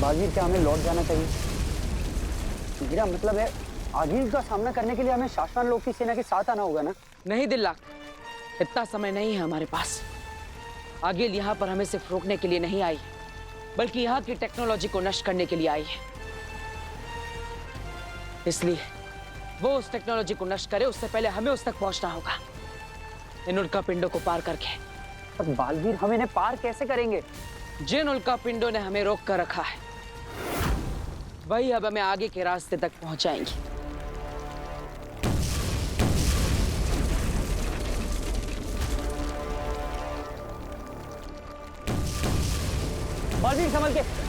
बालवीर, क्या हमें लौट जाना चाहिए? मेरा मतलब है आगिल का सामना करने के लिए हमें शासवान लोग की सेना के साथ आना होगा ना? नहीं दिल्लाक, इतना समय नहीं है हमारे पास। आगिल यहाँ पर हमें सिर्फ रोकने के लिए नहीं आई, बल्कि यहाँ की टेक्नोलॉजी को नष्ट करने के लिए आई है। इसलिए वो उस टेक्नोलॉजी को नष्ट करे उससे पहले हमें उस तक पहुंचना होगा, इन उल्का पिंडों को पार करके। पर बालवीर, हम इन्हें पार कैसे करेंगे? जिन उल्का पिंडों ने हमें रोक कर रखा है वही अब हमें आगे के रास्ते तक पहुंचाएंगे। बालवीर, संभल के।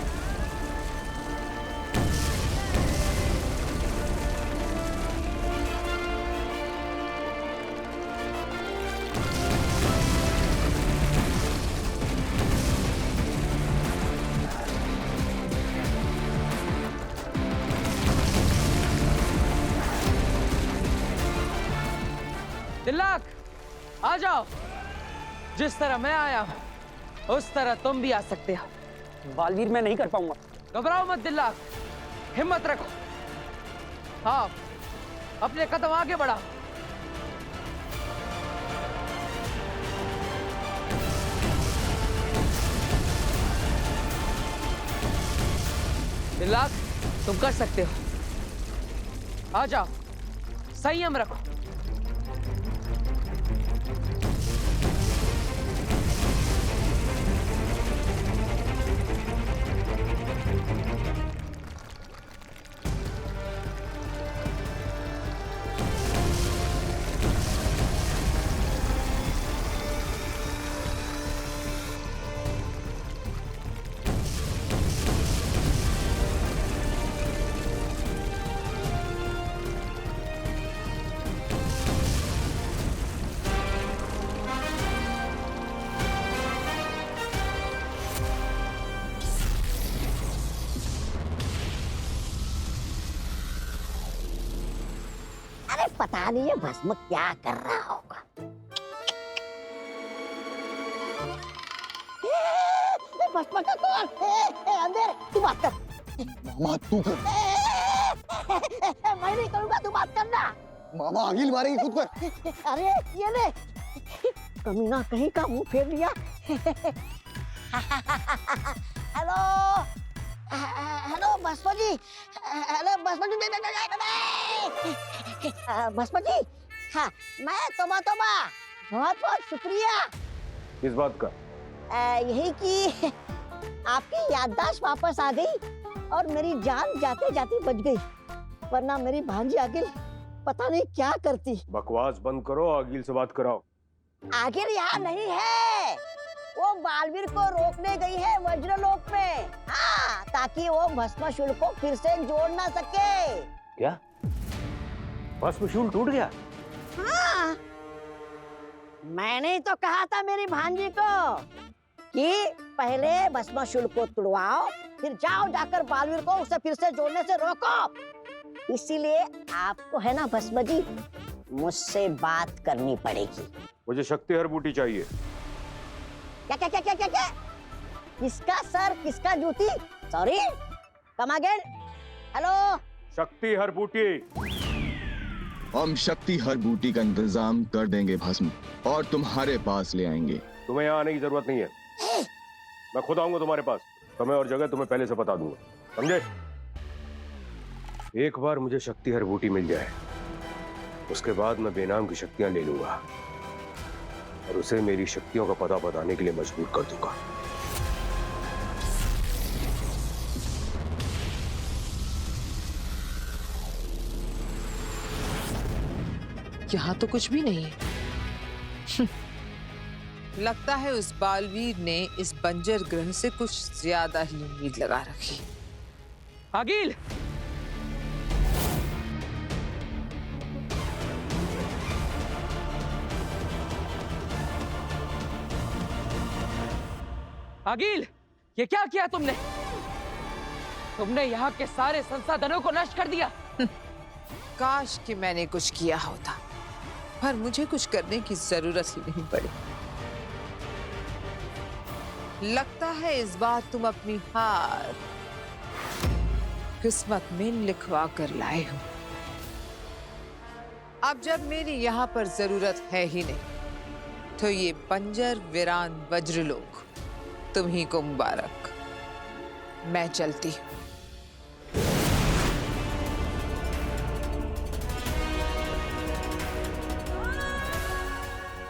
दिल्लाक, आ जाओ। जिस तरह मैं आया हूं उस तरह तुम भी आ सकते हो। बालवीर, मैं नहीं कर पाऊंगा। घबराओ मत दिल्लाक, हिम्मत रखो। हाँ, अपने कदम आगे बढ़ाओ। दिल्लाक, तुम कर सकते हो। आ जाओ, संयम रखो। पता नहीं ये भस्म क्या कर रहा होगा। भस्म का कौन? अंदर तू बात कर। मामा तू कर। मैं नहीं करूंगा, तू बात करना। मामा आगिल मारेगी, खुद कर। अरे ये ले, कमीना कहीं का मुंह फेर लिया। हेलो हेलो भस्म जी। हेलो भस्म जी। भस्म जी, हाँ मैं तोबा बहुत बहुत शुक्रिया। किस बात का? यही कि आपकी याददाश्त वापस आ गई और मेरी जान जाते जाते बच गई, वरना मेरी भांजी आगिल पता नहीं क्या करती। बकवास बंद करो, आगिल से बात कराओ। आगिल यहाँ नहीं है, वो बालवीर को रोकने गई है वज्रलोक में। हाँ, ताकि वो भस्मासुर को फिर से जोड़ ना सके। क्या भस्मासुर टूट गया? हाँ, मैंने तो कहा था मेरी भांजी को कि पहले भस्मासुर को तुड़वाओ, फिर जाओ जाकर बालवीर को उसे फिर से जोड़ने से रोको। इसीलिए आपको है ना भस्म जी, मुझसे बात करनी पड़ेगी। मुझे शक्ति हर बूटी चाहिए। क्या क्या क्या क्या क्या क्या? किसका सर किसका जूती? Sorry, come again. हेलो, शक्ति हर बूटी। हम शक्ति हर बूटी का इंतजाम कर देंगे भस्म, और तुम्हारे पास ले आएंगे। तुम्हें यहाँ आने की जरूरत नहीं है, मैं खुद आऊंगा तुम्हारे पास। समय और जगह तुम्हें पहले से बता दूंगा, समझे? एक बार मुझे शक्ति हर बूटी मिल जाए, उसके बाद मैं बेनाम की शक्तियां ले लूंगा और उसे मेरी शक्तियों का पता बताने के लिए मजबूर कर दूंगा। यहाँ तो कुछ भी नहीं है। लगता है उस बालवीर ने इस बंजर ग्रह से कुछ ज्यादा ही उम्मीद लगा रखी। आगिल, आगिल, ये क्या किया तुमने? तुमने यहाँ के सारे संसाधनों को नष्ट कर दिया। काश कि मैंने कुछ किया होता, पर मुझे कुछ करने की जरूरत ही नहीं पड़ी। लगता है इस बार तुम अपनी हार किस्मत में लिखवा कर लाए हूं। अब जब मेरी यहां पर जरूरत है ही नहीं, तो ये बंजर वीरान वज्रलोक तुम्ही को मुबारक। मैं चलती हूं।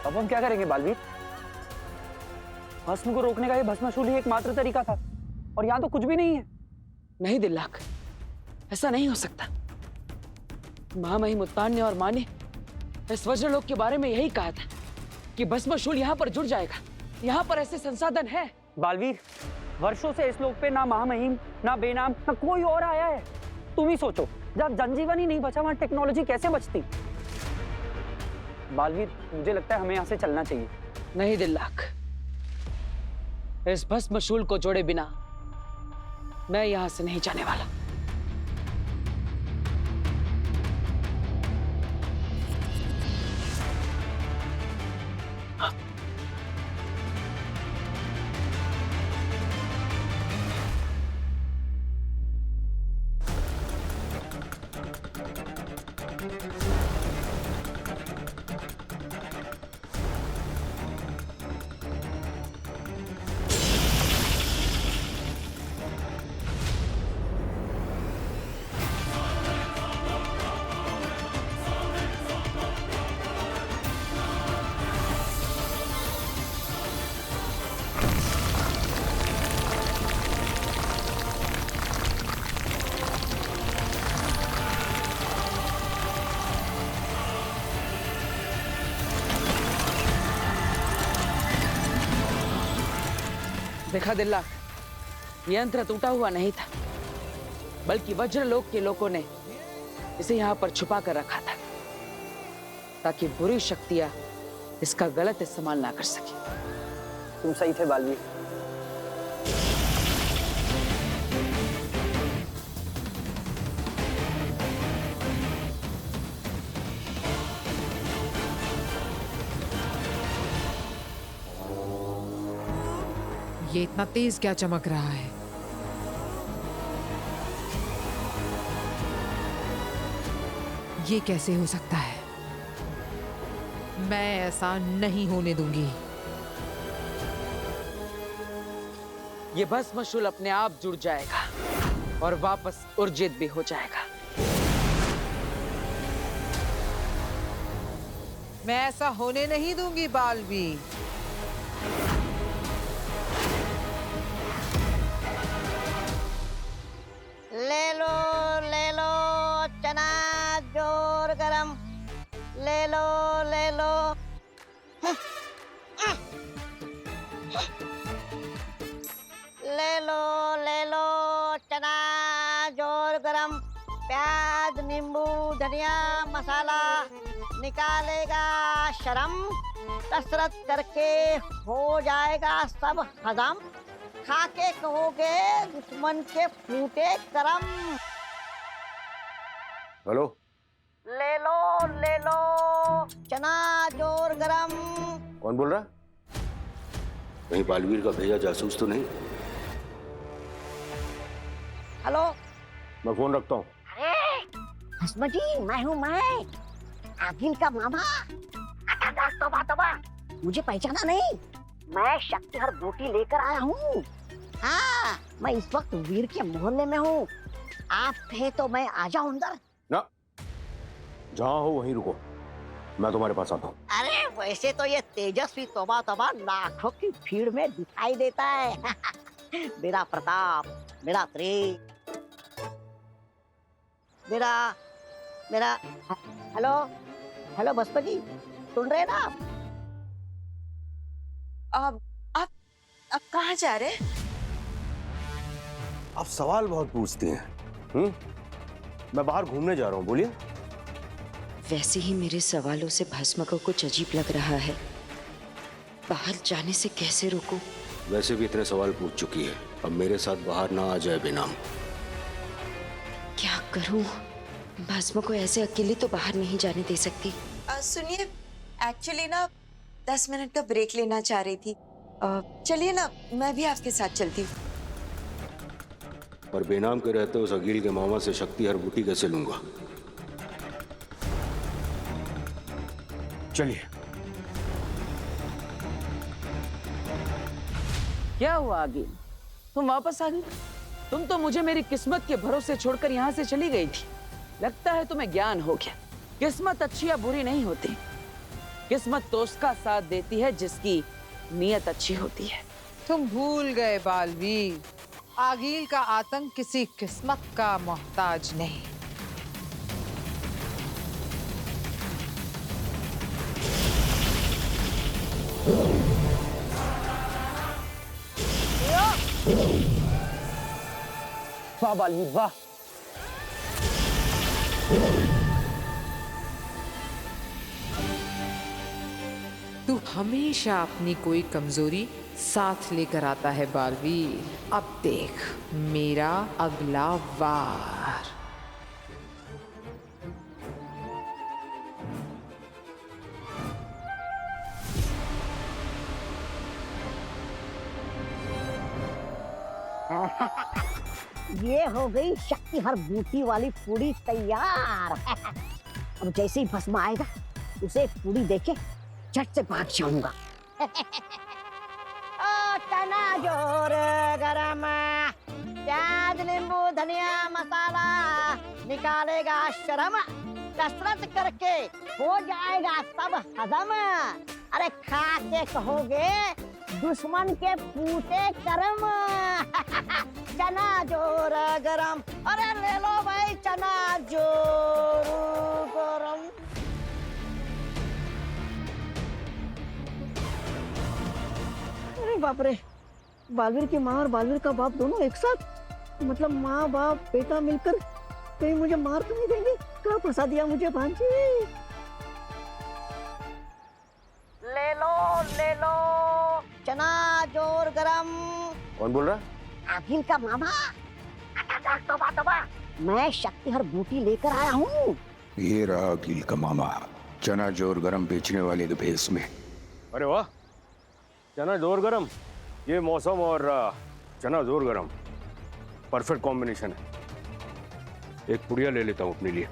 अब हम क्या करेंगे बालवीर? भस्म को रोकने का ये भस्माशूल ही एकमात्र तरीका था, और यहाँ तो कुछ भी नहीं है। नहीं दिल्लाक, ऐसा नहीं हो सकता। महामहिम उत्तान ने और माँ ने इस वज्रलोक के बारे में यही कहा था कि भस्माशूल यहाँ पर जुड़ जाएगा। यहाँ पर ऐसे संसाधन है। बालवीर, वर्षों से इस लोक पे ना महामहिम, ना बेनाम, ना कोई और आया है। तुम ही सोचो, जब जनजीवन ही नहीं बचा वहां टेक्नोलॉजी कैसे बचती? बालवीर, मुझे लगता है हमें यहाँ से चलना चाहिए। नहीं दिल्लाक, इस भस्मशूल को जोड़े बिना मैं यहां से नहीं जाने वाला। देखा दिल्लाक, यंत्र टूटा हुआ नहीं था, बल्कि वज्रलोक के लोगों ने इसे यहाँ पर छुपा कर रखा था, ताकि बुरी शक्तियां इसका गलत इस्तेमाल ना कर सके। तुम सही थे बालवीर। ये इतना तेज क्या चमक रहा है? ये कैसे हो सकता है? मैं ऐसा नहीं होने दूंगी। ये भस्मशूल अपने आप जुड़ जाएगा और वापस ऊर्जित भी हो जाएगा। मैं ऐसा होने नहीं दूंगी बालवीर। ले लो चना जोर गरम, ले लो ले लो चना जोर गरम, प्याज नींबू धनिया मसाला निकालेगा शर्म, कसरत करके हो जाएगा सब हजम, खा के कहोगे दुश्मन के फूटे करम। हेलो, ले लो चना जोर गरम। कौन बोल रहा? कहीं बालवीर का भेजा जासूस तो नहीं? हेलो, मैं फोन रखता हूँ। अरे भस्म जी, मैं हूँ, मैं आगिल का मामा। तोबा, मुझे पहचाना नहीं? मैं शक्तिहर बूटी लेकर आया हूँ। हाँ, मैं इस वक्त वीर के मोहल्ले में हूँ। आप थे तो मैं आ जाऊँ अंदर? ना, जहाँ हो वहीं रुको, मैं तुम्हारे पास आता हूँ। अरे वैसे तो ये तेजस्वी तोबा लाखों की भीड़ में दिखाई देता है। मेरा प्रताप, मेरा तेज, मेरा हेलो भस्म जी, सुन रहे हैं ना आप? आप कहाँ जा रहे हैं? आप सवाल बहुत पूछती हैं। मैं बाहर घूमने जा रहा हूँ, बोलिए। वैसे ही मेरे सवालों से भस्म को कुछ अजीब लग रहा है। बाहर जाने से कैसे रोकूं? वैसे भी इतने सवाल पूछ चुकी है, अब मेरे साथ बाहर ना आ जाए बेनाम। क्या करूं? भस्म को ऐसे अकेले तो बाहर नहीं जाने दे सकती। सुनिए, एक्चुअली ना 10 मिनट का ब्रेक लेना चाह रही थी। चलिए ना, मैं भी आपके साथ चलती हूँ। और बेनाम के रहते उस अकील के मामा से शक्ति हर बूटी कैसे लूंगा? चलिए। क्या हुआ अगील? तुम वापस आ गई? तुम तो मुझे मेरी किस्मत के भरोसे छोड़कर यहाँ से चली गई थी। लगता है तुम्हें ज्ञान हो गया। किस्मत अच्छी या बुरी नहीं होती। किस्मत तो उसका साथ देती है जिसकी नीयत अच्छी होती है। तुम भूल गए बालवीर, आगील का आतंक किसी किस्मत का मोहताज नहीं। वाह बालवीर वाह। तू हमेशा अपनी कोई कमजोरी साथ लेकर आता है बालवीर। अब देख मेरा अगला वार। ये हो गई शक्ति हर बूटी वाली पूरी तैयार। अब जैसे ही भस्म आएगा उसे पूरी देके झट से भाग जाऊंगा। ओ तना जोर गरम, प्याज नींबू धनिया मसाला, निकालेगा शर्म, कसरत करके हो जाएगा सब हजम। अरे खा के कहोगे दुश्मन के फूटे करम। चना जोर गरम, अरे ले लो भाई चना जोर गरम। अरे बाप रे, बालवीर की माँ और बालवीर का बाप दोनों एक साथ, मतलब माँ बाप बेटा मिलकर कहीं मुझे मार तो नहीं देंगे? कहाँ फंसा दिया मुझे भांजी। ले लो चना जोर गरम। कौन बोल रहा है? आगिल का मामा। तोबा तोबा, मैं शक्ति हर बूटी लेकर आया हूँ। ये रहा अकील का मामा, चना जोर गरम बेचने वाले के भेस में। अरे वाह, चना जोर गरम। ये मौसम और चना जोर गरम परफेक्ट कॉम्बिनेशन है। एक पुड़िया ले लेता हूँ अपने लिए।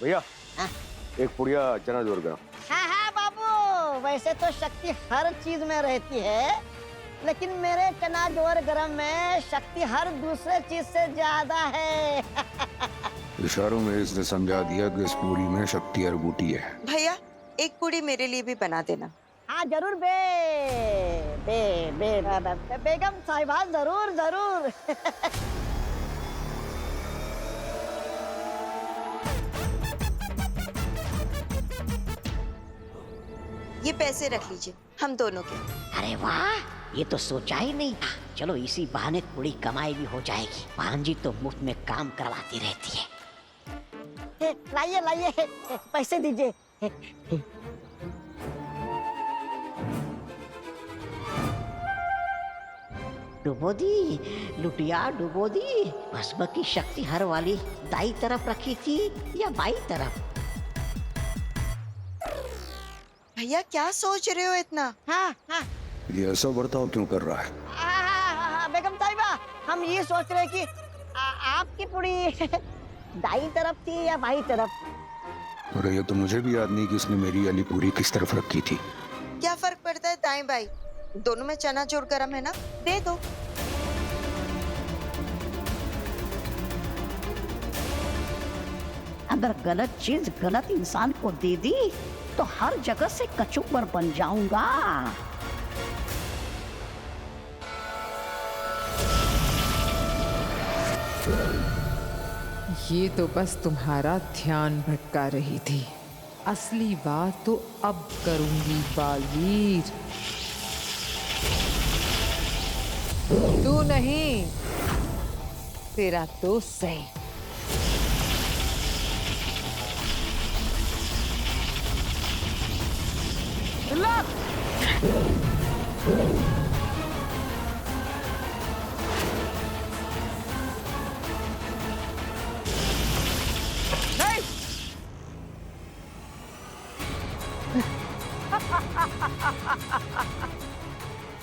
भैया एक पुड़िया चना जोर गरम। हाँ हाँ बाबू, वैसे तो शक्ति हर चीज में रहती है, लेकिन मेरे चना जोर गरम में शक्ति हर दूसरे चीज से ज्यादा है। इशारों में इसने समझा दिया कि इस पूरी में शक्ति हर बूटी है। भैया एक पूड़ी मेरे लिए भी बना देना। हाँ जरूर बेगम साहिबा, जरूर जरूर। ये पैसे रख लीजिए हम दोनों के। अरे वाह, ये तो सोचा ही नहीं था। चलो इसी बहाने थोड़ी कमाई भी हो जाएगी। भांजी तो मुफ्त में काम करवाती रहती है। लाइए लाइए, पैसे दीजिए। डुबो दी, लुटिया डुबो दी। भस्म की शक्ति हर वाली दाई तरफ रखी थी या बाई तरफ? भैया क्या सोच रहे हो इतना? हाँ हाँ ये ऐसा बर्ताव क्यों कर रहा है? बेगम साहिबा, हम ये सोच रहे कि आपकी पूरी दाई तरफ थी या बाई तरफ? अरे ये तो मुझे भी याद नहीं कि इसने मेरी वाली पूरी किस तरफ रखी थी। क्या फर्क पड़ता है दाएं बाएं? दोनों में चना जोर गरम है ना, दे दो। अगर गलत चीज गलत इंसान को दे दी तो हर जगह से कचूबर बन जाऊंगा। ये तो बस तुम्हारा ध्यान भटका रही थी। असली बात तो अब करूंगी बालवीर। तू नहीं, तेरा दोस्त सही।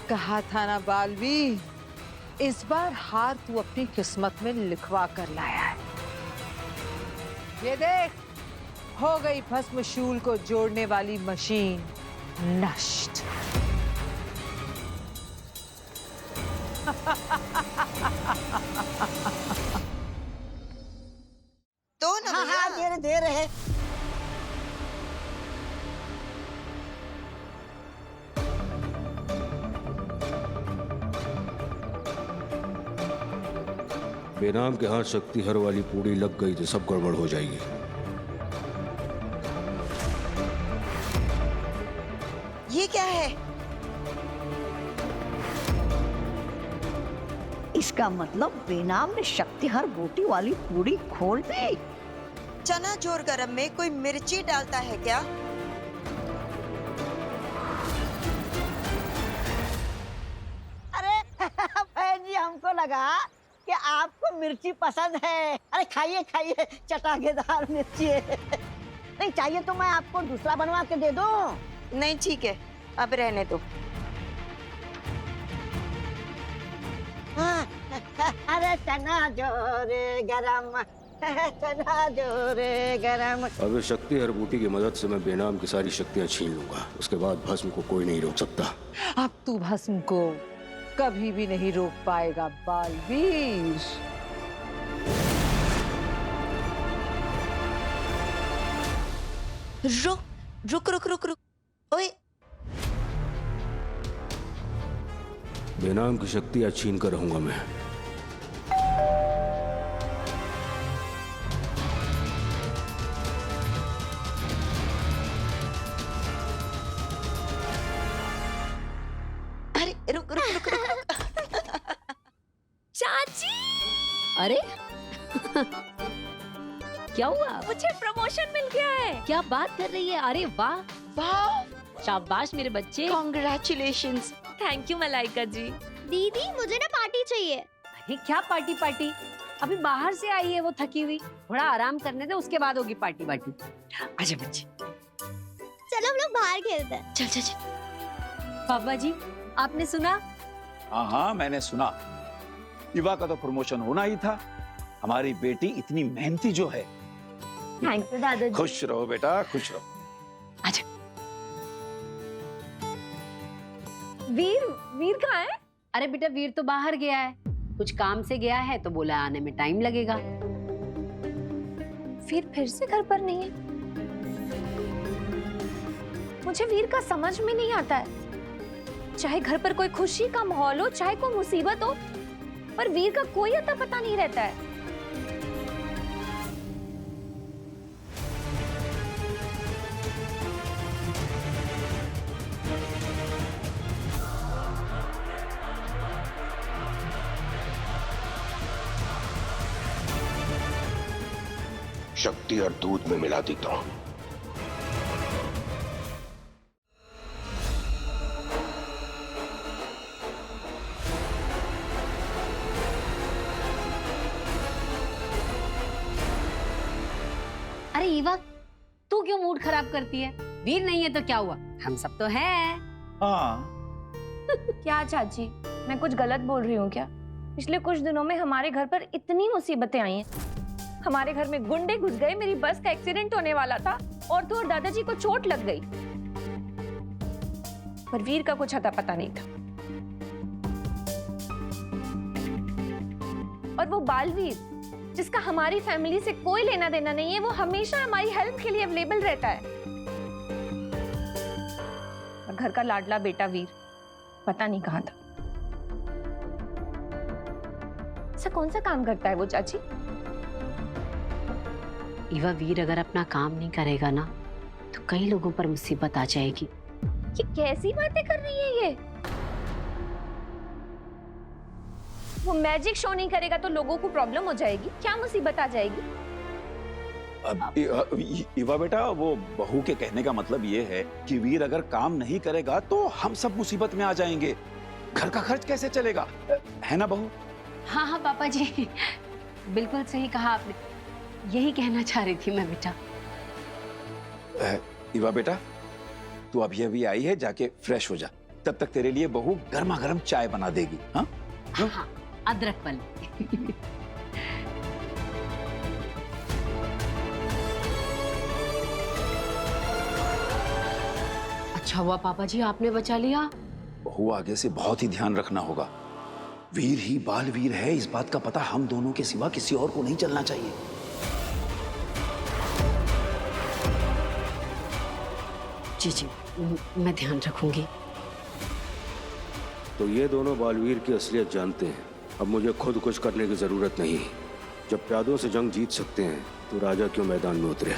कहा था ना बालवीर, इस बार हार तू अपनी किस्मत में लिखवा कर लाया है। ये देख, हो गई भस्मशूल को जोड़ने वाली मशीन नष्ट। तो ना हाँ हाँ भैया। दे रहे हैं। बेनाम के हाथ शक्ति हर वाली पूड़ी लग गई तो सब गड़बड़ हो जाएगी। ये क्या है? इसका मतलब बेनाम ने शक्ति हर बूटी वाली पूड़ी खोल दी। चना जोर गरम में कोई मिर्ची डालता है क्या? अरे बहन जी, हमको लगा कि आपको मिर्ची पसंद है। अरे खाइए खाइए, चटाकेदार मिर्ची है। नहीं चाहिए तो मैं आपको दूसरा बनवा के दे दूं। नहीं ठीक है, अब रहने दो। हाँ, अरे चना जोरे गरम, चना जोरे गरम। अब इस शक्ति हर बूटी की मदद से मैं बेनाम की सारी शक्तियां छीन लूंगा। उसके बाद भस्म को कोई नहीं रोक सकता। अब तू भस्म को कभी भी नहीं रोक पाएगा बालवीर। रुक रुक रुक रुक रुक। ओए, बेनाम की शक्तियां छीन कर रहूंगा मैं। अरे रुक रुक रुक रुक। चाची, अरे क्या हुआ? मुझे प्रमोशन मिल गया है। क्या बात कर रही है? अरे वाह वाह, शाबाश मेरे बच्चे। कांग्रेचुलेशंस। थैंक यू मलाइका जी। दीदी मुझे ना पार्टी चाहिए। अरे क्या पार्टी पार्टी? अभी बाहर से आई है वो थकी हुई, थोड़ा आराम करने दे, उसके बाद होगी पार्टी पार्टी। आजा बच्चे। चलो हम लोग बाहर खेलते हैं। चल चल चल। पापा जी, आपने सुना? हाँ हाँ मैंने सुना। इवा का तो प्रमोशन होना ही था। हमारी बेटी इतनी मेहनती जो है। थैंक यू दादाजी। खुश रहो बेटा, खुश रहो। आजा। वीर कहाँ है? अरे बेटा, वीर तो बाहर गया है, कुछ काम से गया है, तो बोला आने में टाइम लगेगा। वीर फिर से घर पर नहीं है। मुझे वीर का समझ में नहीं आता है। चाहे घर पर कोई खुशी का माहौल हो, चाहे कोई मुसीबत हो, पर वीर का कोई अता पता नहीं रहता है। शक्ति हर दूध में मिला देता हूं। अरे ईवा, तू क्यों मूड खराब करती है? वीर नहीं है तो क्या हुआ, हम सब तो हैं। हाँ क्या चाची, मैं कुछ गलत बोल रही हूँ क्या? पिछले कुछ दिनों में हमारे घर पर इतनी मुसीबतें आई हैं। हमारे घर में गुंडे घुस गए, मेरी बस का एक्सीडेंट होने वाला था और तो और दादाजी को चोट लग गई। पर वीर का कुछ अता पता नहीं था। और वो बालवीर, जिसका हमारी फैमिली से कोई लेना देना नहीं है, वो हमेशा हमारी हेल्प के लिए अवेलेबल रहता है। और घर का लाडला बेटा वीर पता नहीं कहाँ था। ऐसा कौन सा काम करता है वो चाची? ईवा, वीर अगर अपना काम नहीं करेगा ना, तो कई लोगों पर मुसीबत आ जाएगी। ये कैसी बातें कर रही है ये? वो मैजिक शो नहीं करेगा तो लोगों को प्रॉब्लम हो जाएगी, क्या मुसीबत आ जाएगी? अब इवा बेटा, वो बहू के कहने का मतलब ये है कि वीर अगर काम नहीं करेगा तो हम सब मुसीबत में आ जाएंगे। घर का खर्च कैसे चलेगा, है ना बहू? हाँ हाँ पापा जी, बिल्कुल सही कहा आपने, यही कहना चाह रही थी मैं बेटा। इवा बेटा, तू अभी अभी आई है, जाके फ्रेश हो जा। तब तक तेरे लिए बहू गर्मा गर्म चाय बना देगी। हाँ हाँ, अदरक वाली। अच्छा हुआ पापा जी आपने बचा लिया। बहू आगे से बहुत ही ध्यान रखना होगा। वीर ही बालवीर है, इस बात का पता हम दोनों के सिवा किसी और को नहीं चलना चाहिए। जी जी, मैं ध्यान रखूंगी। तो ये दोनों बालवीर की असलियत जानते हैं। अब मुझे खुद कुछ करने की जरूरत नहीं। जब प्यादों से जंग जीत सकते हैं तो राजा क्यों मैदान में उतरे।